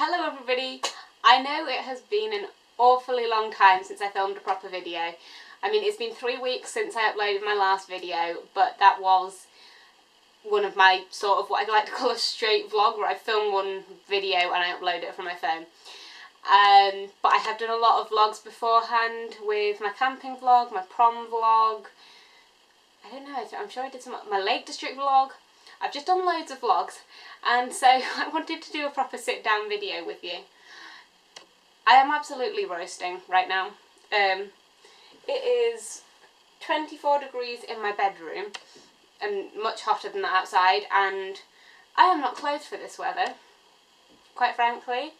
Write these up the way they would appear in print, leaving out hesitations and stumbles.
Hello everybody. I know it has been an awfully long time since I filmed a proper video. I mean, it's been 3 weeks since I uploaded my last video, but that was one of my sort of what I'd like to call a straight vlog, where I film one video and I upload it from my phone. But I have done a lot of vlogs beforehand, with my camping vlog, my prom vlog, I don't know, I'm sure I did my Lake District vlog. I've just done loads of vlogs, and so I wanted to do a proper sit down video with you. I am absolutely roasting right now. It is 24 degrees in my bedroom and much hotter than that outside, and I am not clothed for this weather, quite frankly.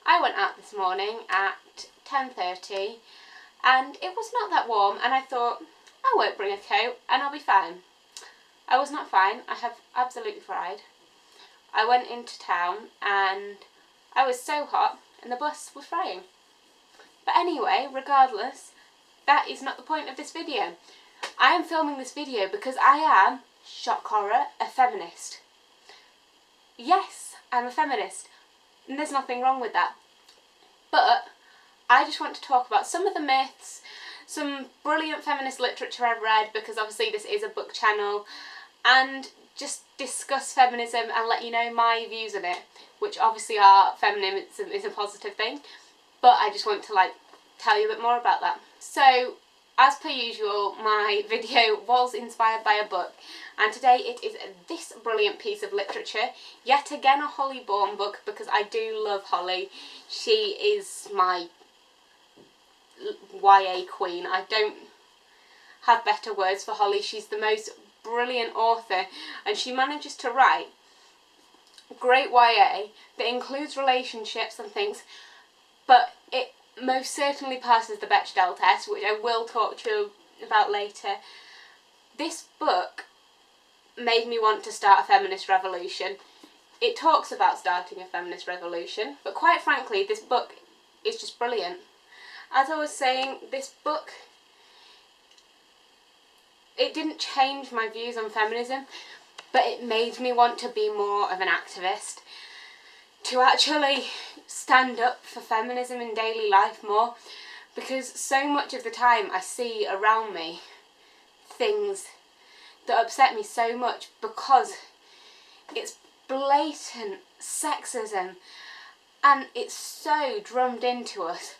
I went out this morning at 10:30 and it was not that warm, and I thought, I won't bring a coat and I'll be fine. I was not fine. I have absolutely fried. I went into town and I was so hot and the bus was frying. But anyway, regardless, that is not the point of this video. I am filming this video because I am, shock horror, a feminist. Yes, I'm a feminist, and there's nothing wrong with that. But I just want to talk about some of the myths, some brilliant feminist literature I've read, because obviously this is a book channel, and just discuss feminism and let you know my views on it, which obviously are feminism is a positive thing, but I just want to tell you a bit more about that. So, as per usual, my video was inspired by a book, and today it is this brilliant piece of literature, yet again a Holly Bourne book, because I do love Holly. She is my YA queen. I don't have better words for Holly. She's the most brilliant author, and she manages to write great YA that includes relationships and things, but it most certainly passes the Bechdel test, which I will talk to you about later. This book made me want to start a feminist revolution. It talks about starting a feminist revolution, but quite frankly, this book is just brilliant. As I was saying, this book, it didn't change my views on feminism, but it made me want to be more of an activist, to actually stand up for feminism in daily life more, because so much of the time I see around me things that upset me so much because it's blatant sexism and it's so drummed into us.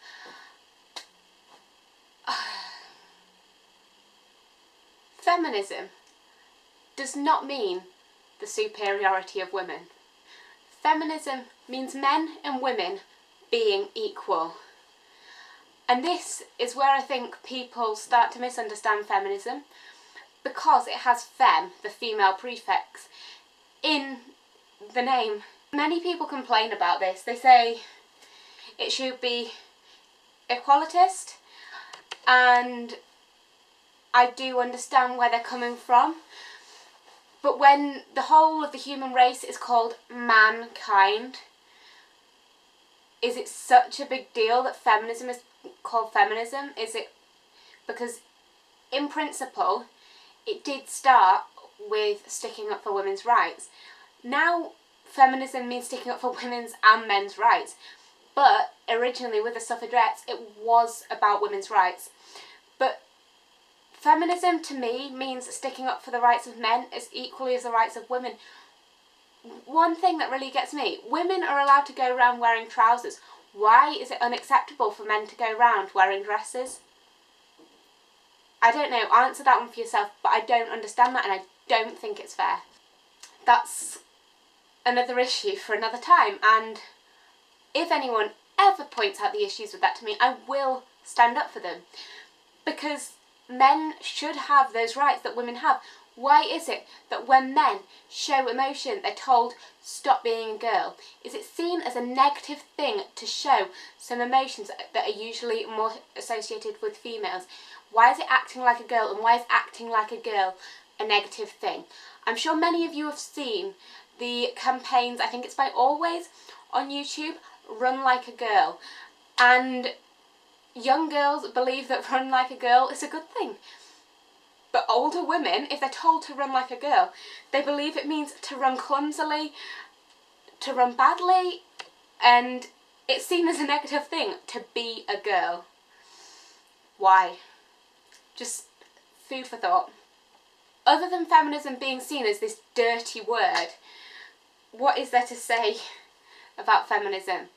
Feminism does not mean the superiority of women. Feminism means men and women being equal. And this is where I think people start to misunderstand feminism, because it has fem, the female prefix, in the name. Many people complain about this. They say it should be equalitist, and I do understand where they're coming from, but when the whole of the human race is called mankind, is it such a big deal that feminism is called feminism? Is it because, in principle, it did start with sticking up for women's rights. Now feminism means sticking up for women's and men's rights, but originally with the suffragettes it was about women's rights. But feminism to me means sticking up for the rights of men as equally as the rights of women. One thing that really gets me, women are allowed to go around wearing trousers. Why is it unacceptable for men to go around wearing dresses? I don't know, answer that one for yourself, but I don't understand that, and I don't think it's fair. That's another issue for another time, and if anyone ever points out the issues with that to me, I will stand up for them, because men should have those rights that women have. Why is it that when men show emotion, they're told, stop being a girl? Is it seen as a negative thing to show some emotions that are usually more associated with females? Why is it acting like a girl, and why is acting like a girl a negative thing? I'm sure many of you have seen the campaigns, I think it's by Always on YouTube, Run Like a Girl, and young girls believe that run like a girl is a good thing. But older women, if they're told to run like a girl, they believe it means to run clumsily, to run badly. and it's seen as a negative thing to be a girl. Why? Just food for thought. Other than feminism being seen as this dirty word, what is there to say about feminism?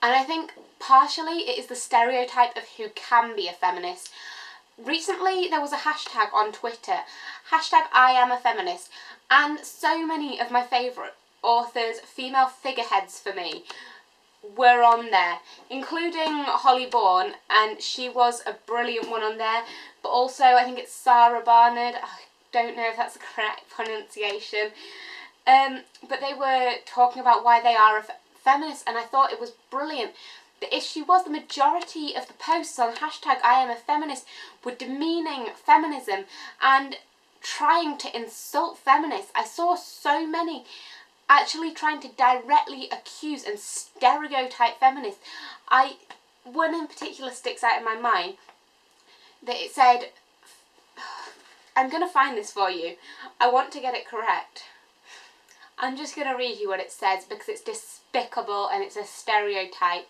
And I think partially it is the stereotype of who can be a feminist. Recently there was a hashtag on Twitter, hashtag I Am A Feminist, and so many of my favourite authors, female figureheads for me, were on there, including Holly Bourne, and she was a brilliant one on there, but also I think it's Sarah Barnard, I don't know if that's the correct pronunciation, but they were talking about why they are a feminist, and I thought it was brilliant. The issue was the majority of the posts on hashtag I Am A Feminist were demeaning feminism and trying to insult feminists. I saw so many actually trying to directly accuse and stereotype feminists. One in particular sticks out in my mind, that it said, I'm going to find this for you, I want to get it correct. I'm just going to read you what it says because it's despicable and it's a stereotype.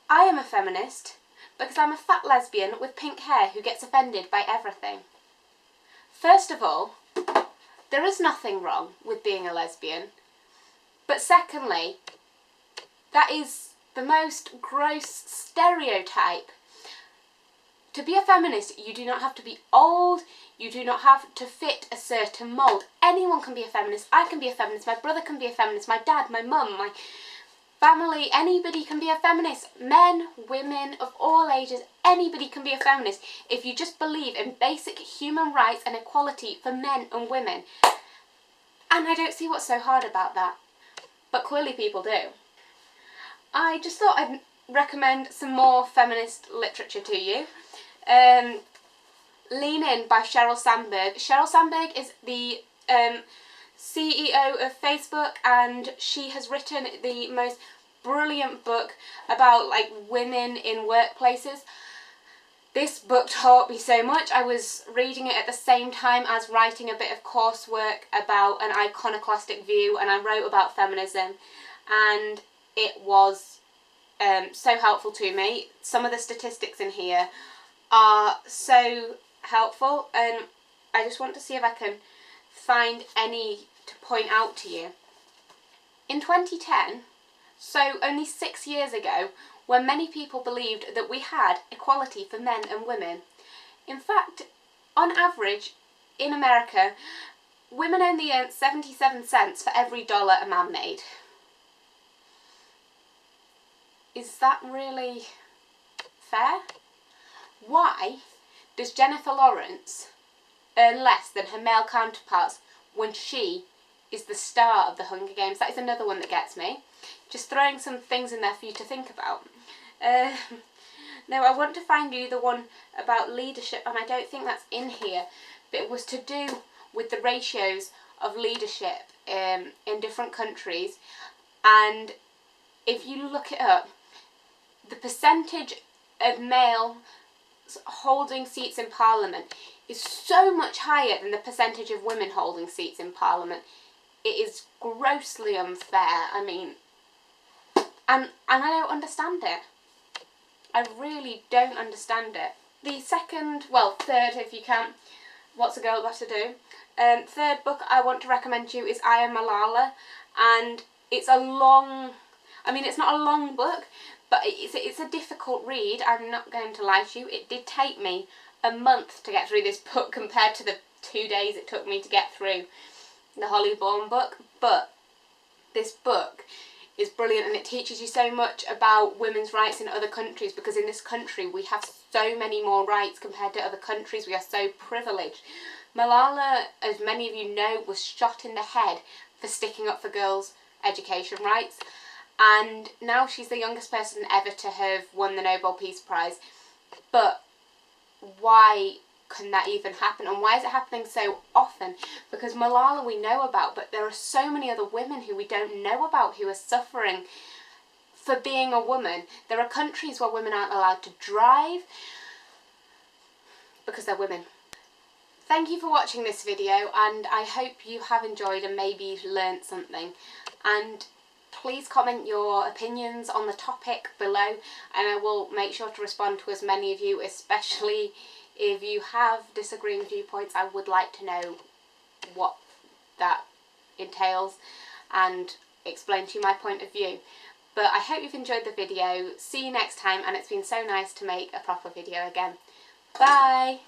I am a feminist because I'm a fat lesbian with pink hair who gets offended by everything. First of all, there is nothing wrong with being a lesbian. But secondly, that is the most gross stereotype. To be a feminist, you do not have to be old, you do not have to fit a certain mould. Anyone can be a feminist. I can be a feminist, my brother can be a feminist, my dad, my mum, my family, anybody can be a feminist. Men, women of all ages, anybody can be a feminist if you just believe in basic human rights and equality for men and women. And I don't see what's so hard about that. But clearly people do. I just thought I'd recommend some more feminist literature to you. Lean In by Sheryl Sandberg. Sheryl Sandberg is the CEO of Facebook, and she has written the most brilliant book about like women in workplaces. This book taught me so much. I was reading it at the same time as writing a bit of coursework about an iconoclastic view, and I wrote about feminism, and it was so helpful to me. Some of the statistics in here are so helpful, and I just want to see if I can find any to point out to you. In 2010, so only 6 years ago, when many people believed that we had equality for men and women. In fact, on average, in America, women only earn 77 cents for every dollar a man made. Is that really fair? Why does Jennifer Lawrence earn less than her male counterparts when she is the star of the Hunger Games? That is another one that gets me. Just throwing some things in there for you to think about. Now I want to find you the one about leadership, and I don't think that's in here, but it was to do with the ratios of leadership in different countries, and if you look it up, the percentage of males holding seats in Parliament is so much higher than the percentage of women holding seats in Parliament. It is grossly unfair. I mean, and I don't understand it. I really don't understand it. The third if you can, What's a Girl Got to Do? Third book I want to recommend to you is I Am Malala, and it's a long, it's not a long book, but it's a difficult read. I'm not going to lie to you. It did take me a month to get through this book compared to the 2 days it took me to get through the Holly Bourne book, but this book is brilliant, and it teaches you so much about women's rights in other countries, because in this country we have so many more rights compared to other countries. We are so privileged. Malala, as many of you know, was shot in the head for sticking up for girls' education rights, and now she's the youngest person ever to have won the Nobel Peace Prize. But why can that even happen, and why is it happening so often? Because Malala we know about, but there are so many other women who we don't know about who are suffering for being a woman. There are countries where women aren't allowed to drive because they're women. Thank you for watching this video, and I hope you have enjoyed and maybe learnt something. And Please comment your opinions on the topic below, and I will make sure to respond to as many of you, especially if you have disagreeing viewpoints. I would like to know what that entails and explain to you my point of view. But I hope you've enjoyed the video. See you next time, and it's been so nice to make a proper video again. Bye!